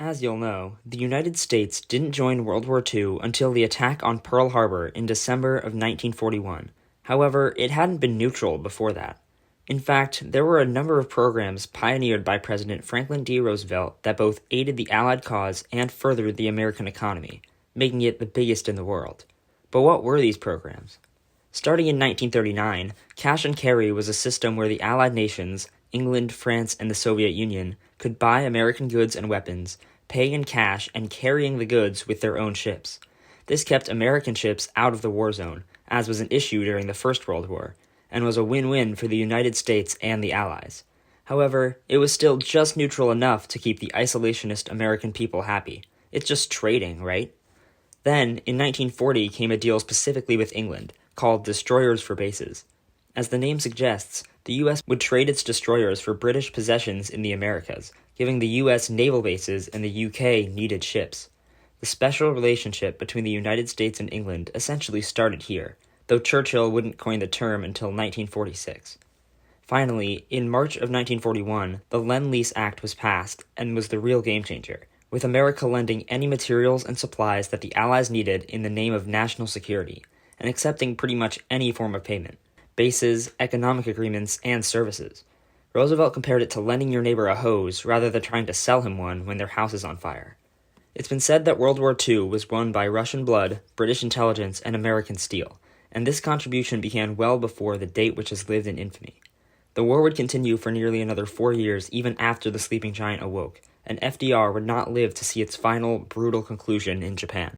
As you'll know, the United States didn't join World War II until the attack on Pearl Harbor in December of 1941. However, it hadn't been neutral before that. In fact, there were a number of programs pioneered by President Franklin D. Roosevelt that both aided the Allied cause and furthered the American economy, making it the biggest in the world. But what were these programs? Starting in 1939, cash and carry was a system where the Allied nations, England, France, and the Soviet Union, could buy American goods and weapons, pay in cash, and carrying the goods with their own ships. This kept American ships out of the war zone, as was an issue during the First World War, and was a win-win for the United States and the Allies. However, it was still just neutral enough to keep the isolationist American people happy. It's just trading, right? Then, in 1940 came a deal specifically with England, called Destroyers for Bases. As the name suggests, the U.S. would trade its destroyers for British possessions in the Americas, giving the U.S. naval bases and the U.K. needed ships. The special relationship between the United States and England essentially started here, though Churchill wouldn't coin the term until 1946. Finally, in March of 1941, the Lend-Lease Act was passed and was the real game-changer, with America lending any materials and supplies that the Allies needed in the name of national security, and accepting pretty much any form of payment: bases, economic agreements, and services. Roosevelt compared it to lending your neighbor a hose rather than trying to sell him one when their house is on fire. It's been said that World War II was won by Russian blood, British intelligence, and American steel, and this contribution began well before the date which has lived in infamy. The war would continue for nearly another 4 years even after the sleeping giant awoke, and FDR would not live to see its final, brutal conclusion in Japan.